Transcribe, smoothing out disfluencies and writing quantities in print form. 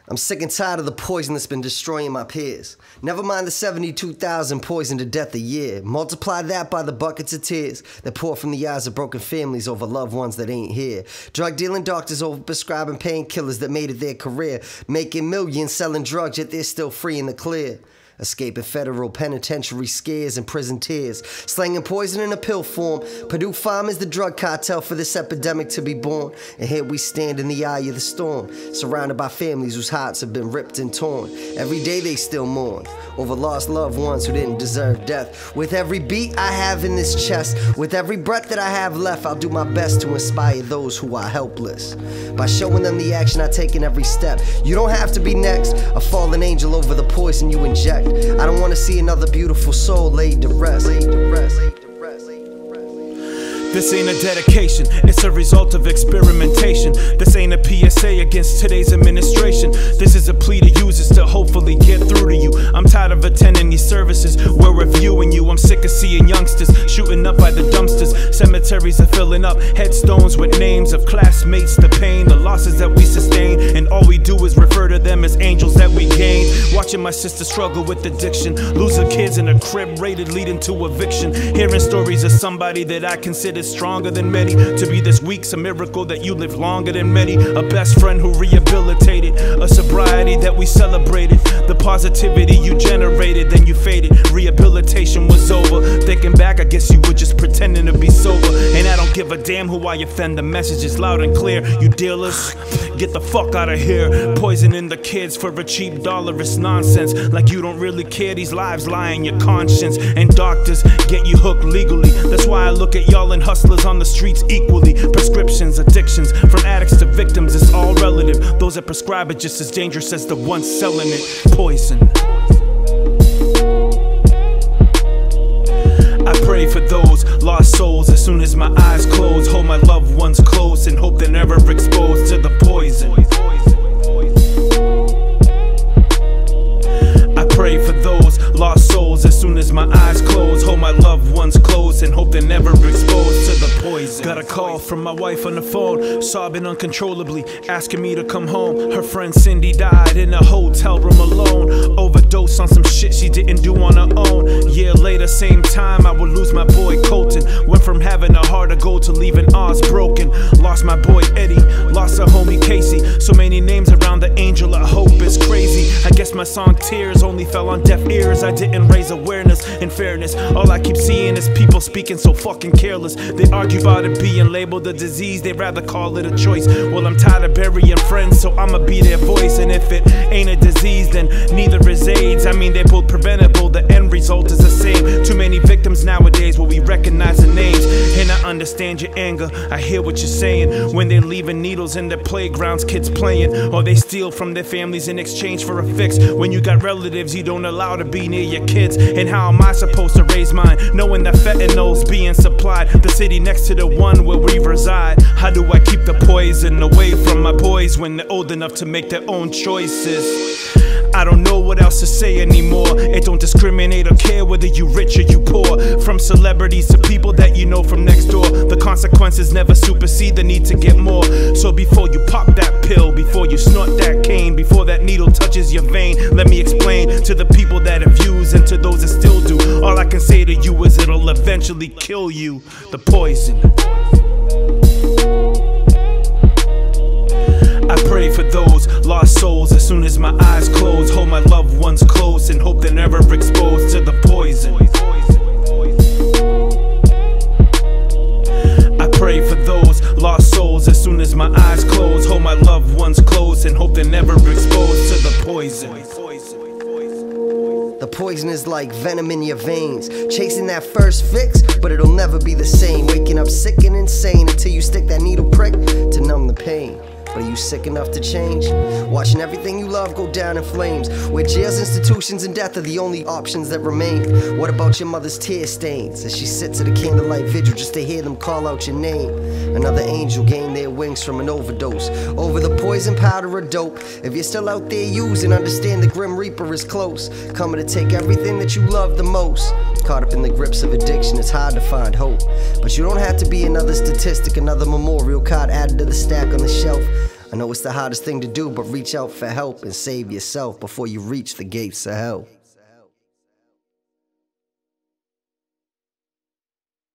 I'm sick and tired of the poison that's been destroying my peers. Never mind the 72,000 poisoned to death a year. Multiply that by the buckets of tears that pour from the eyes of broken families over loved ones that ain't here. Drug dealing doctors over prescribing painkillers that made it their career. Making millions selling drugs, yet they're still free in the clear. Escaping federal penitentiary scares and prison tears. Slanging poison in a pill form. Purdue Pharma is the drug cartel for this epidemic to be born. And here we stand in the eye of the storm, surrounded by families whose hearts have been ripped and torn. Every day they still mourn over lost loved ones who didn't deserve death. With every beat I have in this chest, with every breath that I have left, I'll do my best to inspire those who are helpless. By showing them the action I take in every step. You don't have to be next, a fallen angel over the poison you inject. I don't want to see another beautiful soul laid to rest. This ain't a dedication, it's a result of experimentation. This ain't a PSA against today's administration. This is a plea to users to hopefully get through to you. I'm tired of attending these services, we're reviewing you. I'm sick of seeing youngsters shooting up by the dumpsters. Cemeteries are filling up, headstones with names of classmates. The pain, the losses that we sustain, and all we do is refer to them as angels that we gained. Watching my sister struggle with addiction, lose her kids in a crib rated leading to eviction. Hearing stories of somebody that I consider stronger than many. To be this weak's a miracle that you live longer than many. A best friend who rehabilitated, a sobriety that we celebrated. The positivity you generated, then you faded. Rehabilitation was over. Thinking back, I guess you were just pretending to be sober. And I don't give a damn who I offend. The message is loud and clear. You dealers, get the fuck out of here. Poisoning the kids for a cheap dollar, it's nonsense. Like you don't really care, these lives lie in your conscience. And doctors get you hooked legally. That's why I look at y'all and hustlers on the streets equally. Prescriptions, addictions, from addicts to victims, it's all relative. Those that prescribe it just as dangerous as the ones selling it. Poison. I pray for those lost souls as soon as my eyes close. Hold my loved ones close and hope they're never exposed to the poison. I pray for those lost souls as soon as my eyes close. Hold my loved ones close and hope they're never exposed to the poison. Got a call from my wife on the phone, sobbing uncontrollably, asking me to come home. Her friend Cindy died in a hotel room alone. Overdose on some shit she didn't do on her own. Year later, same time, I would lose my boy Colton. Went from having a heart of gold to leaving ours broken. Lost my boy Eddie, lost her homie Casey. So many names around the angel of hope is crazy. I guess my song Tears only fell on deaf ears. I didn't raise awareness and fairness. All I keep seeing is people speaking so fucking careless. They argue about it being labeled a disease, they'd rather call it a choice. Well, I'm tired of burying friends, so I'ma be their voice. And if it ain't a disease, then neither is AIDS. I mean, they're both preventable, the end result is the same. Too many victims nowadays, will we recognize the names? And I understand your anger, I hear what you're saying. When they're leaving needles in their playgrounds, kids playing, or they steal from their families in exchange for a fix. When you got relatives you don't allow to be near your kids. And how am I supposed to raise mine, knowing that fentanyl's being supplied? The city next to the one where we reside. How do I keep the poison away from my boys when they're old enough to make their own choices? I don't know what else to say anymore. It don't discriminate or care whether you rich or you poor. From celebrities to people that you know from next door, the consequences never supersede the need to get more. So before you pop that pill, before you snort that cane, before that needle touches your vein, let me explain to the people that have used and to those that still do. All I can say to you is it'll eventually kill you. The poison. I pray for those lost souls as soon as my eyes close. Hold my loved ones close and hope they're never exposed to the poison. I pray for those lost souls as soon as my eyes close. Hold my loved ones close and hope they're never exposed to the poison. The poison is like venom in your veins, chasing that first fix, but it'll never be the same. Waking up sick and insane until you stick that needle prick to numb the pain. But are you sick enough to change? Watching everything you love go down in flames, where jails, institutions, and death are the only options that remain. What about your mother's tear stains as she sits at a candlelight vigil just to hear them call out your name? Another angel gained their wings from an overdose over the poison powder or dope. If you're still out there using, understand the grim reaper is close, coming to take everything that you love the most. Caught up in the grips of addiction, it's hard to find hope. But you don't have to be another statistic, another memorial card added to the stack on the shelf. I know it's the hardest thing to do, but reach out for help and save yourself before you reach the gates of hell.